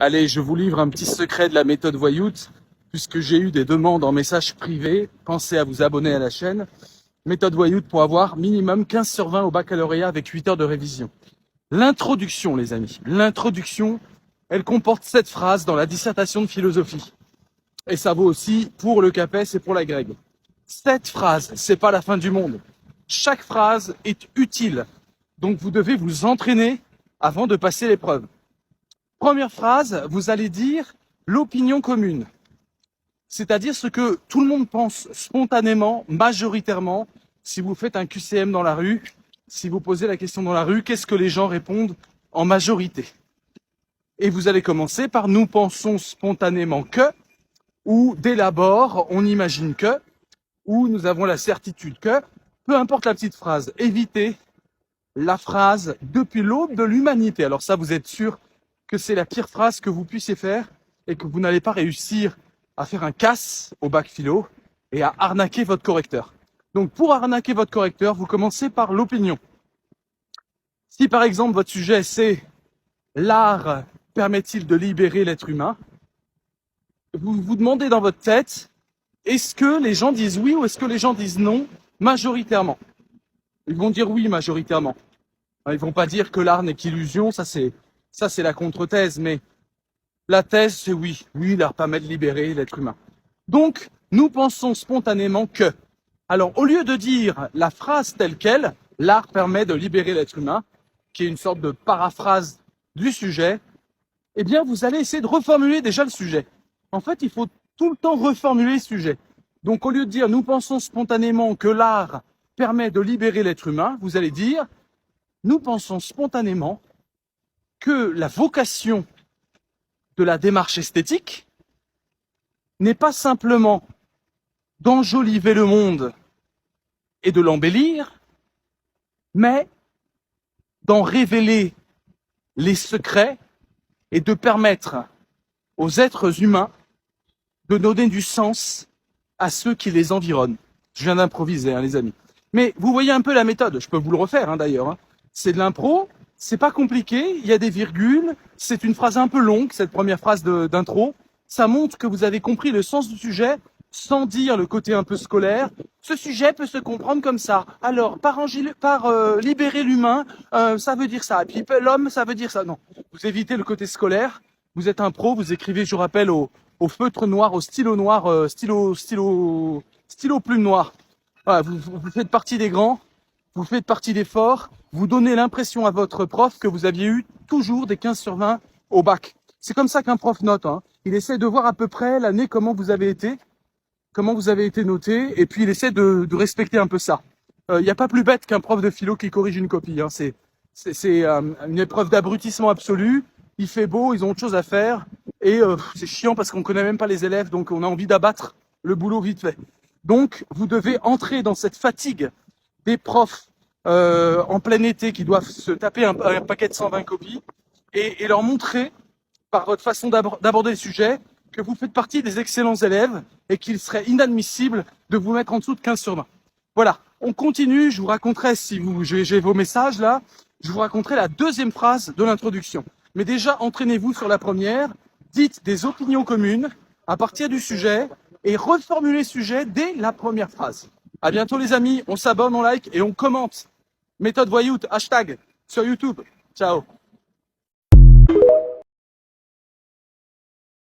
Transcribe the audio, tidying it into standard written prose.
Allez, je vous livre un petit secret de la méthode Voyout, puisque j'ai eu des demandes en message privé. Pensez à vous abonner à la chaîne. Méthode Voyout pour avoir minimum 15 sur 20 au baccalauréat avec 8 heures de révision. L'introduction, les amis, l'introduction, elle comporte 7 phrases dans la dissertation de philosophie. Et ça vaut aussi pour le CAPES et pour la grecque. 7 phrases, c'est pas la fin du monde. Chaque phrase est utile. Donc vous devez vous entraîner avant de passer l'épreuve. Première phrase, vous allez dire l'opinion commune. C'est-à-dire ce que tout le monde pense spontanément, majoritairement. Si vous faites un QCM dans la rue, si vous posez la question dans la rue, qu'est-ce que les gens répondent en majorité? Et vous allez commencer par nous pensons spontanément que, ou dès l'abord, on imagine que, ou nous avons la certitude que, peu importe la petite phrase, évitez la phrase depuis l'aube de l'humanité. Alors ça, vous êtes sûr que c'est la pire phrase que vous puissiez faire et que vous n'allez pas réussir à faire un casse au bac philo et à arnaquer votre correcteur. Donc pour arnaquer votre correcteur, vous commencez par l'opinion. Si par exemple votre sujet c'est l'art permet-il de libérer l'être humain, vous vous demandez dans votre tête, est-ce que les gens disent oui ou est-ce que les gens disent non majoritairement? Ils vont dire oui majoritairement. Ils vont pas dire que l'art n'est qu'illusion, ça c'est la contre-thèse, mais la thèse c'est oui, l'art permet de libérer l'être humain. Donc, nous pensons spontanément que. Alors, au lieu de dire la phrase telle quelle, l'art permet de libérer l'être humain, qui est une sorte de paraphrase du sujet, eh bien, vous allez essayer de reformuler déjà le sujet. En fait, il faut tout le temps reformuler le sujet. Donc, au lieu de dire nous pensons spontanément que l'art permet de libérer l'être humain, vous allez dire nous pensons spontanément que la vocation de la démarche esthétique n'est pas simplement d'enjoliver le monde et de l'embellir, mais d'en révéler les secrets et de permettre aux êtres humains de donner du sens à ceux qui les environnent. Je viens d'improviser, les amis. Mais vous voyez un peu la méthode, je peux vous le refaire d'ailleurs. C'est de l'impro, c'est pas compliqué, il y a des virgules, c'est une phrase un peu longue, cette première phrase d'intro. Ça montre que vous avez compris le sens du sujet sans dire le côté un peu scolaire. Ce sujet peut se comprendre comme ça. Alors, par libérer l'humain, ça veut dire ça. Et puis l'homme, ça veut dire ça. Non, vous évitez le côté scolaire. Vous êtes un pro, vous écrivez, je rappelle, au feutre noir, au stylo noir, stylo plume noir. Voilà, vous faites partie des grands, vous faites partie des forts, vous donnez l'impression à votre prof que vous aviez eu toujours des 15 sur 20 au bac. C'est comme ça qu'un prof note. Il essaie de voir à peu près l'année comment vous avez été noté, et puis il essaie de respecter un peu ça. Il n'y a pas plus bête qu'un prof de philo qui corrige une copie. C'est une épreuve d'abrutissement absolu. Il fait beau, ils ont autre chose à faire, et c'est chiant parce qu'on connaît même pas les élèves, donc on a envie d'abattre le boulot vite fait. Donc vous devez entrer dans cette fatigue des profs en plein été qui doivent se taper un paquet de 120 copies et leur montrer par votre façon d'aborder le sujet que vous faites partie des excellents élèves et qu'il serait inadmissible de vous mettre en dessous de 15 sur 20. Voilà, on continue, je vous raconterai, si j'ai vos messages là, je vous raconterai la deuxième phrase de l'introduction. Mais déjà, entraînez-vous sur la première, dites des opinions communes à partir du sujet et reformulez le sujet dès la première phrase. À bientôt les amis, on s'abonne, on like et on commente. Méthode Voyout, hashtag sur YouTube. Ciao.